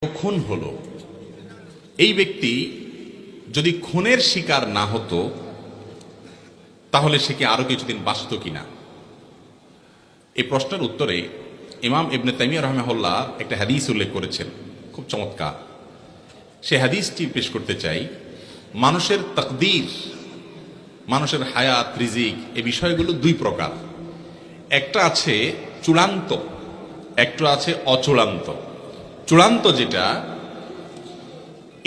খুন হলো, এই ব্যক্তি যদি খুনের শিকার না হতো তাহলে সে কি আরো কিছুদিন বাঁচত কিনা? এই প্রশ্নের উত্তরে ইমাম ইবনে তাইমিয়া রাহিমাহুল্লাহ একটা হাদিস উল্লেখ করেছেন, খুব চমৎকার। সে হাদিসটি পেশ করতে চাই। মানুষের তাকদীর, মানুষের হায়াত, রিজিক, এই বিষয়গুলো দুই প্রকার। একটা আছে চূড়ান্ত, একটা আছে অচূড়ান্ত। চূড়ান্ত যেটা,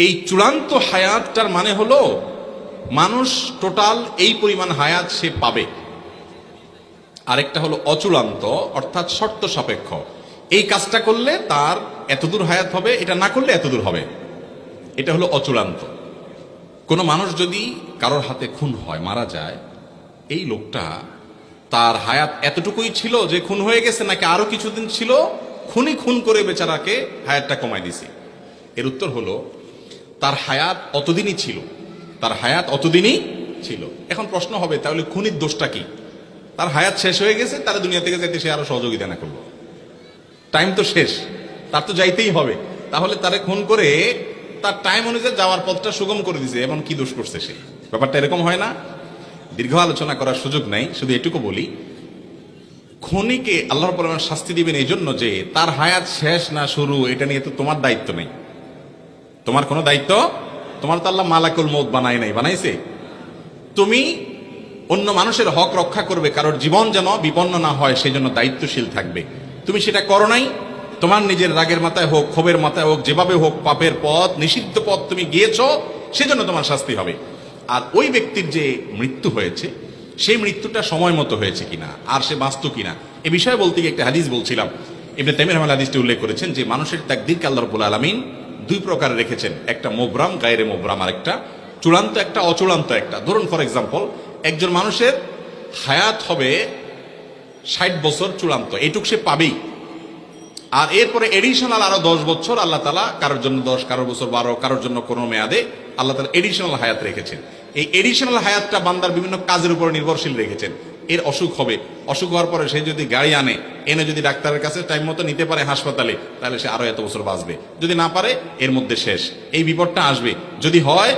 এই চূড়ান্ত হায়াতটার মানে হলো মানুষ টোটাল এই পরিমাণ হায়াত সে পাবে। আরেকটা হলো অচূড়ান্ত, অর্থাৎ শর্ত সাপেক্ষ। এই কাজটা করলে তার এতদূর হায়াত হবে, এটা না করলে এতদূর হবে। এটা হলো অচূড়ান্ত। কোনো মানুষ যদি কারোর হাতে খুন হয়, মারা যায়, এই লোকটা তার হায়াত এতটুকুই ছিল যে খুন হয়ে গেছে, নাকি আরো কিছুদিন ছিল, খুন করে বেচারাকে হায়াতটা কমায় দিছে? এর উত্তর হলো তার হায়াত অতদিনই ছিল, তার হায়াত অতদিনই ছিল। এখন প্রশ্ন হবে, তাহলে খুনির দোষটা কি? তার হায়াত শেষ হয়ে গেছে, তার দুনিয়া থেকে যাইতে সে আরো সহযোগিতা না করলো, টাইম তো শেষ, তার তো যাইতেই হবে। তাহলে তারে খুন করে তার টাইম অনুযায়ী যাওয়ার পথটা সুগম করে দিছে, এমন কি দোষ করছে সে? ব্যাপারটা এরকম হয় না? দীর্ঘ আলোচনা করার সুযোগ নাই, শুধু এটুকু বলি, খুনিকে আল্লাহর পরিমাণ শাস্তি দিবেন এই জন্য যে তার হায়াত শেষ না শুরু, এটা নিয়ে তো তোমার দায়িত্ব নেই। তোমার কোনো দায়িত্ব, তোমার তো আল্লাহ মালাকুল মউত বানায় নাই, বানাইছে? তুমি অন্য মানুষের হক রক্ষা করবে, কারোর জীবন যেন বিপন্ন না হয় সেই জন্য দায়িত্বশীল থাকবে। তুমি সেটা করো নাই, তোমার নিজের রাগের মাথায় হোক, ক্ষোভের মাথায় হোক, যেভাবে হোক, পাপের পথ, নিষিদ্ধ পথ তুমি গিয়েছো, সেজন্য তোমার শাস্তি হবে। আর ওই ব্যক্তির যে মৃত্যু হয়েছে, সেই মৃত্যুটা সময় মতো হয়েছে কিনা, আর সে বাঁচত কিনা, এ বিষয়ে বলতে গিয়ে একটা হাদিস বলছিলাম। ইবনে তাইমিয়া রাহিমাহুল্লাহ হাদিসটি উল্লেখ করেছেন যে মানুষের তাকদীরকে আল্লাহ রাব্বুল আলামিন দুই প্রকারে রেখেছেন, একটা মোবরাম, গায়রে মোবরাম, আর একটা চূড়ান্ত, একটা অচূড়ান্ত। একটা ধরুন, ফর এক্সাম্পল, একজন মানুষের হায়াত হবে 60 বছর চূড়ান্ত, এইটুক সে পাবেই। আর এরপরে এডিশনাল আরো 10 বছর আল্লাহ তাআলা, কারোর জন্য 10, কারোর বছর 12, কারোর জন্য কোনো মেয়াদে আল্লাহ তাআলা এডিশনাল হায়াত রেখেছেন। এই এডিশনাল হায়াতটা বান্দার বিভিন্ন কাজের উপর নির্ভরশীল রেখেছেন। এর অসুখ হবে, অসুখ হওয়ার পরে সে যদি গাড়ি আনে, এনে যদি ডাক্তারের কাছে টাইম মতো নিতে পারে হাসপাতালে, তাহলে সে আরো এত বছর বাঁচবে। যদি না পারে, এর মধ্যে শেষ, এই বিপদটা আসবে। যদি হয়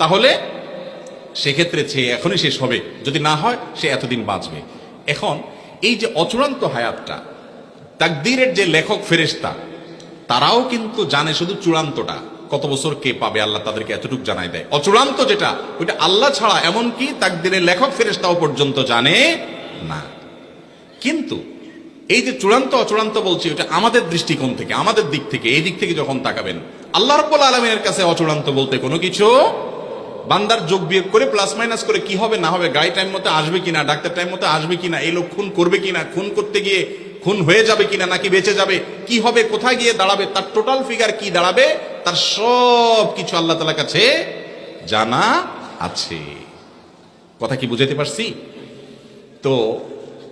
তাহলে সেক্ষেত্রে সে এখনই শেষ হবে, যদি না হয় সে এতদিন বাঁচবে। এখন এই যে অচূড়ান্ত হায়াতটা, তাকদীরের যে লেখক ফেরেশতা, তারাও কিন্তু জানে শুধু চূড়ান্তটা, কত বছর কে পাবে, আল্লাহ তাদেরকে এতটুকু জানাই দেয়। অচূড়ান্ত যেটা, ওইটা আল্লাহ ছাড়া এমনকি তাকদীরের লেখক ফেরেশতাও পর্যন্ত জানে না। কিন্তু এই যে চূড়ান্ত অচূড়ান্ত বলছি, ওটা আমাদের দৃষ্টিকোণ থেকে, আমাদের দিক থেকে, এই দিক থেকে যখন তাকাবেন, আল্লাহ রাব্বুল আলামিনের কাছে অচূড়ান্ত বলতে কোনো কিছু, বান্দার যোগ বিয়োগ করে, প্লাস মাইনাস করে কি হবে না হবে, গাড়ি টাইম মতো আসবে কিনা, ডাক্তার টাইম মতো আসবে কিনা, এই লোক খুন করবে কিনা, খুন করতে গিয়ে খুন হয়ে যাবে কিনা, নাকি বেঁচে যাবে, কি হবে, কোথায় গিয়ে দাঁড়াবে, তার টোটাল ফিগার কি দাঁড়াবে, তার সব কিছু আল্লাহ তাআলার কাছে জানা আছে। কথা কি বুঝাতে পারছি? তো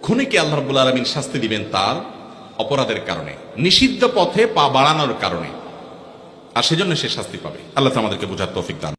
খুনিকে আল্লাহ রাব্বুল আলামিন শাস্তি দিবেন তার অপরাধের কারণে, নিষিদ্ধ পথে পা বাড়ানোর কারণে, আর সেজন্য সে শাস্তি পাবে। আল্লাহ তাআলা আমাদেরকে বোঝার তৌফিক দান।